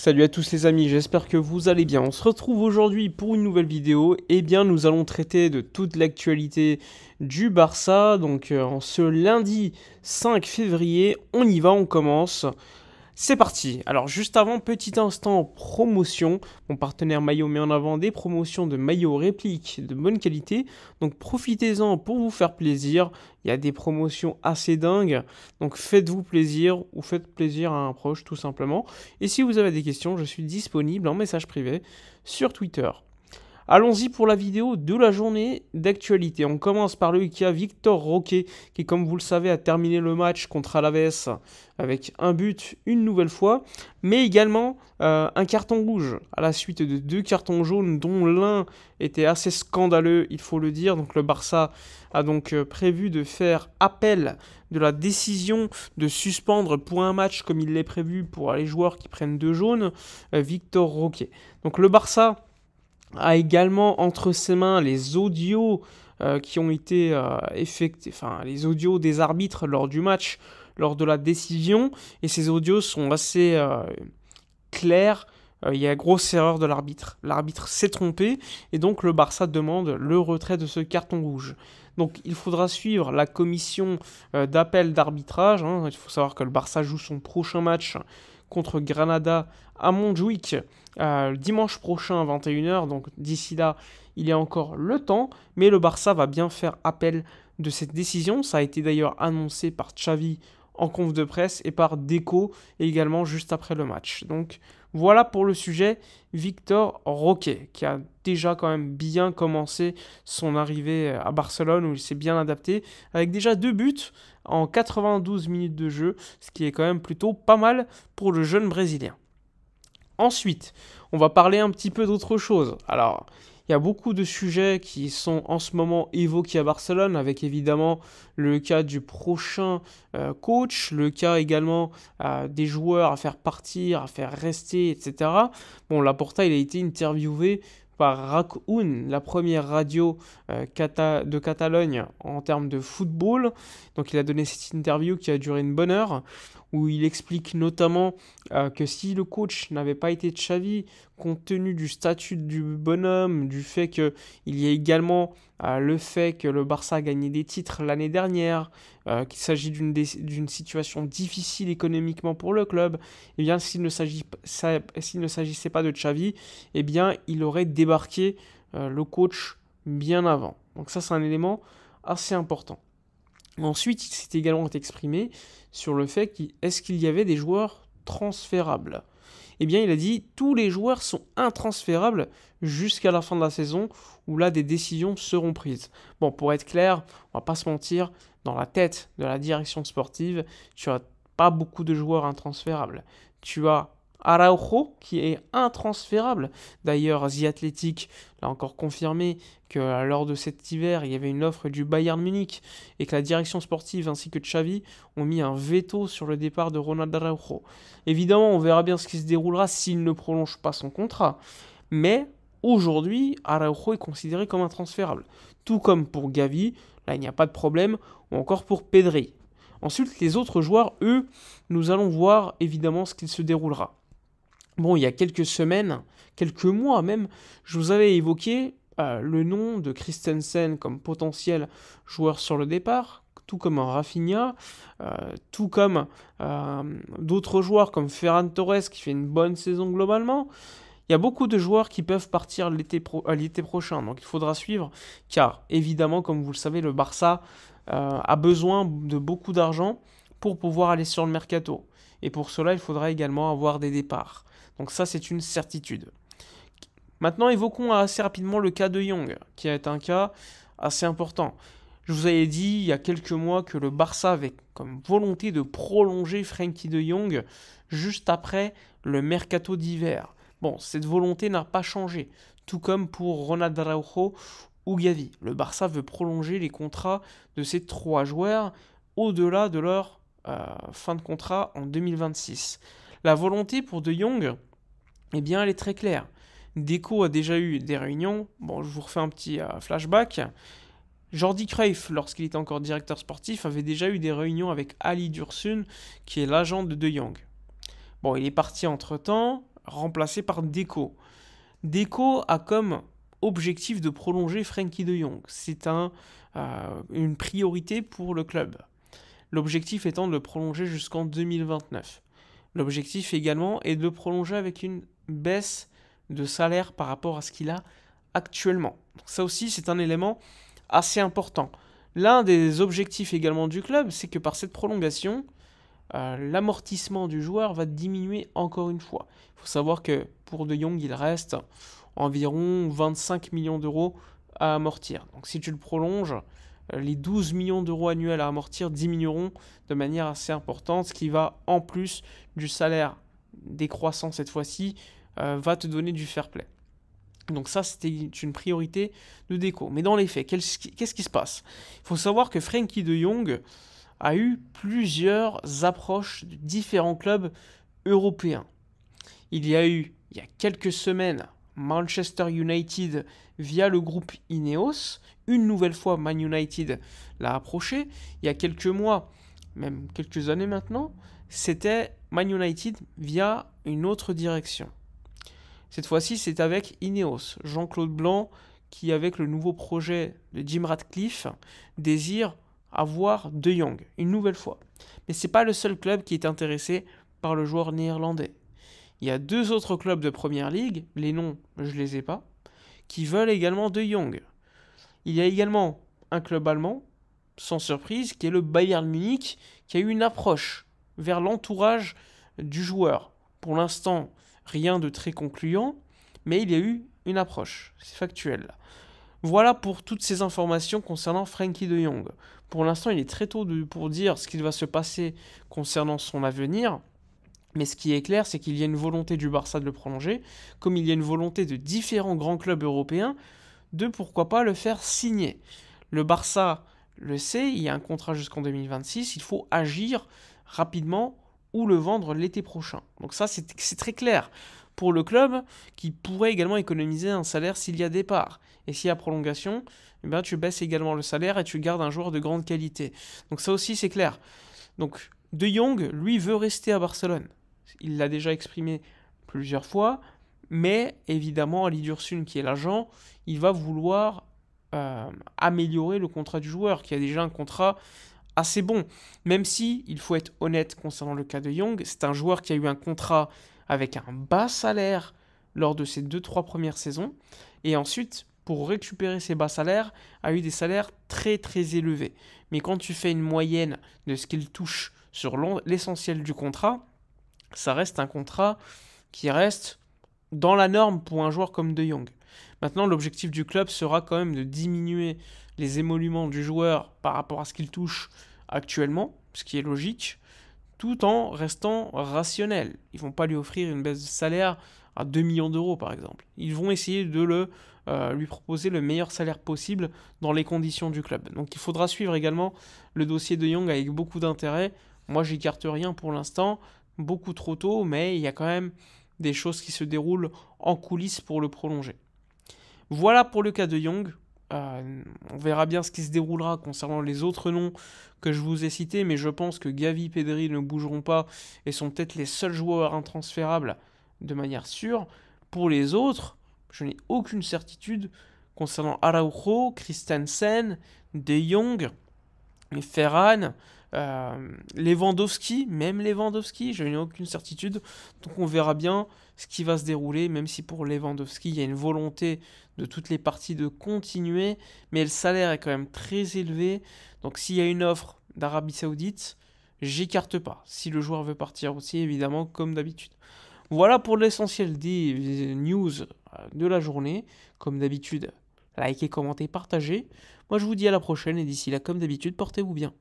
Salut à tous les amis, j'espère que vous allez bien. On se retrouve aujourd'hui pour une nouvelle vidéo. Eh bien, nous allons traiter de toute l'actualité du Barça. Donc, en ce lundi 5 février, on y va, on commence. C'est parti. Alors juste avant, petit instant promotion. Mon partenaire Maillot met en avant des promotions de maillots répliques de bonne qualité. Donc profitez-en pour vous faire plaisir. Il y a des promotions assez dingues. Donc faites-vous plaisir ou faites plaisir à un proche tout simplement. Et si vous avez des questions, je suis disponible en message privé sur Twitter. Allons-y pour la vidéo de la journée d'actualité. On commence par le cas Victor Roque, qui, comme vous le savez, a terminé le match contre Alaves avec un but une nouvelle fois, mais également un carton rouge à la suite de deux cartons jaunes, dont l'un était assez scandaleux, il faut le dire. Donc le Barça a donc prévu de faire appel de la décision de suspendre pour un match comme il l'est prévu pour les joueurs qui prennent deux jaunes, Victor Roque. Donc le Barça a également entre ses mains les audios qui ont été effectués, enfin les audios des arbitres lors du match, lors de la décision, et ces audios sont assez clairs. Il y a grosse erreur de l'arbitre. L'arbitre s'est trompé et donc le Barça demande le retrait de ce carton rouge. Donc il faudra suivre la commission d'appel d'arbitrage. Il faut savoir que le Barça joue son prochain match contre Granada à Montjuïc dimanche prochain à 21h. Donc d'ici là, il y a encore le temps, mais le Barça va bien faire appel de cette décision. Ça a été d'ailleurs annoncé par Xavi en conf de presse et par Deco également juste après le match. Donc voilà pour le sujet Victor Roque, qui a déjà quand même bien commencé son arrivée à Barcelone, où il s'est bien adapté, avec déjà 2 buts en 92 minutes de jeu, ce qui est quand même plutôt pas mal pour le jeune Brésilien. Ensuite, on va parler un petit peu d'autre chose. Alors, il y a beaucoup de sujets qui sont en ce moment évoqués à Barcelone, avec évidemment le cas du prochain coach, le cas également des joueurs à faire partir, à faire rester, etc. Bon, Laporta, il a été interviewé par RAC1, la première radio de Catalogne en termes de football. Donc il a donné cette interview qui a duré une bonne heure, où il explique notamment que si le coach n'avait pas été Xavi, compte tenu du statut du bonhomme, du fait qu'il y ait également le fait que le Barça a gagné des titres l'année dernière, qu'il s'agit d'une situation difficile économiquement pour le club, eh bien s'il ne s'agissait pas de Xavi, eh bien il aurait débarqué le coach bien avant. Donc ça c'est un élément assez important. Ensuite, il s'est également exprimé sur le fait est-ce qu'il y avait des joueurs transférables. Eh bien, il a dit tous les joueurs sont intransférables jusqu'à la fin de la saison où là des décisions seront prises. Bon, pour être clair, on va pas se mentir, dans la tête de la direction sportive, tu as pas beaucoup de joueurs intransférables. Tu as Araujo qui est intransférable. D'ailleurs, The Athletic l'a encore confirmé que lors de cet hiver, il y avait une offre du Bayern Munich et que la direction sportive ainsi que Xavi ont mis un veto sur le départ de Ronald Araujo. Évidemment, on verra bien ce qui se déroulera s'il ne prolonge pas son contrat. Mais aujourd'hui, Araujo est considéré comme intransférable. Tout comme pour Gavi, là il n'y a pas de problème, ou encore pour Pedri. Ensuite, les autres joueurs, eux, nous allons voir évidemment ce qu'il se déroulera. Bon, il y a quelques semaines, quelques mois même, je vous avais évoqué le nom de Christensen comme potentiel joueur sur le départ, tout comme un Rafinha, tout comme d'autres joueurs comme Ferran Torres qui fait une bonne saison globalement. Il y a beaucoup de joueurs qui peuvent partir l'été prochain, donc il faudra suivre, car évidemment, comme vous le savez, le Barça a besoin de beaucoup d'argent pour pouvoir aller sur le mercato. Et pour cela, il faudra également avoir des départs. Donc ça, c'est une certitude. Maintenant, évoquons assez rapidement le cas de Jong, qui est un cas assez important. Je vous avais dit il y a quelques mois que le Barça avait comme volonté de prolonger Frenkie de Jong juste après le mercato d'hiver. Bon, cette volonté n'a pas changé, tout comme pour Ronald Araujo ou Gavi. Le Barça veut prolonger les contrats de ces 3 joueurs au-delà de leur fin de contrat en 2026. La volonté pour De Jong, eh bien, elle est très claire. Deco a déjà eu des réunions. Bon, je vous refais un petit flashback. Jordi Cruyff, lorsqu'il était encore directeur sportif, avait déjà eu des réunions avec Ali Dursun, qui est l'agent de De Jong. Bon, il est parti entre-temps. remplacé par Deco. Deco a comme objectif de prolonger Frenkie de Jong. C'est une priorité pour le club. L'objectif étant de le prolonger jusqu'en 2029. L'objectif également est de le prolonger avec une baisse de salaire par rapport à ce qu'il a actuellement. Donc ça aussi, c'est un élément assez important. L'un des objectifs également du club, c'est que par cette prolongation, l'amortissement du joueur va diminuer encore une fois. Il faut savoir que pour De Jong, il reste environ 25 millions d'euros à amortir. Donc si tu le prolonges, les 12 millions d'euros annuels à amortir diminueront de manière assez importante, ce qui va, en plus du salaire décroissant cette fois-ci, va te donner du fair play. Donc ça, c'était une priorité de Deco. Mais dans les faits, qu'est-ce qui se passe? Il faut savoir que Frenkie de Jong a eu plusieurs approches de différents clubs européens. Il y a eu, il y a quelques semaines, Manchester United via le groupe Ineos. Une nouvelle fois, Man United l'a approché. Il y a quelques mois, même quelques années maintenant, c'était Man United via une autre direction. Cette fois-ci, c'est avec Ineos. Jean-Claude Blanc, qui avec le nouveau projet de Jim Ratcliffe, désire avoir De Jong, une nouvelle fois. Mais ce n'est pas le seul club qui est intéressé par le joueur néerlandais. Il y a 2 autres clubs de Première Ligue, les noms, je ne les ai pas, qui veulent également De Jong. Il y a également un club allemand, sans surprise, qui est le Bayern Munich, qui a eu une approche vers l'entourage du joueur. Pour l'instant, rien de très concluant, mais il y a eu une approche, c'est factuel. Voilà pour toutes ces informations concernant Frenkie de Jong. Pour l'instant, il est très tôt pour dire ce qu'il va se passer concernant son avenir, mais ce qui est clair, c'est qu'il y a une volonté du Barça de le prolonger, comme il y a une volonté de différents grands clubs européens de pourquoi pas le faire signer. Le Barça le sait, il y a un contrat jusqu'en 2026, il faut agir rapidement ou le vendre l'été prochain. Donc ça, c'est très clair pour le club qui pourrait également économiser un salaire s'il y a départ. Et s'il y a prolongation, eh bien, tu baisses également le salaire et tu gardes un joueur de grande qualité. Donc ça aussi, c'est clair. Donc De Jong, lui, veut rester à Barcelone. Il l'a déjà exprimé plusieurs fois, mais évidemment, Ali Dursun, qui est l'agent, il va vouloir améliorer le contrat du joueur, qui a déjà un contrat assez bon. Même si, il faut être honnête concernant le cas de Jong, c'est un joueur qui a eu un contrat avec un bas salaire lors de ses 2-3 premières saisons, et ensuite, pour récupérer ses bas salaires, a eu des salaires très très élevés. Mais quand tu fais une moyenne de ce qu'il touche sur l'essentiel du contrat, ça reste un contrat qui reste dans la norme pour un joueur comme De Jong. Maintenant, l'objectif du club sera quand même de diminuer les émoluments du joueur par rapport à ce qu'il touche actuellement, ce qui est logique, tout en restant rationnel. Ils ne vont pas lui offrir une baisse de salaire à 2 millions d'euros, par exemple. Ils vont essayer de lui proposer le meilleur salaire possible dans les conditions du club. Donc il faudra suivre également le dossier De Jong avec beaucoup d'intérêt. Moi, j'écarte rien pour l'instant, beaucoup trop tôt, mais il y a quand même des choses qui se déroulent en coulisses pour le prolonger. Voilà pour le cas de Jong. On verra bien ce qui se déroulera concernant les autres noms que je vous ai cités, mais je pense que Gavi, Pedri ne bougeront pas et sont peut-être les seuls joueurs intransférables de manière sûre. Pour les autres, je n'ai aucune certitude concernant Araujo, Christensen, De Jong, Ferran, Lewandowski, je n'ai aucune certitude. Donc on verra bien ce qui va se dérouler, même si pour Lewandowski, il y a une volonté de toutes les parties de continuer, mais le salaire est quand même très élevé. Donc s'il y a une offre d'Arabie Saoudite, j'écarte pas. Si le joueur veut partir aussi, évidemment, comme d'habitude. Voilà pour l'essentiel des news de la journée. Comme d'habitude, likez, commentez, partagez. Moi je vous dis à la prochaine et d'ici là, comme d'habitude, portez-vous bien.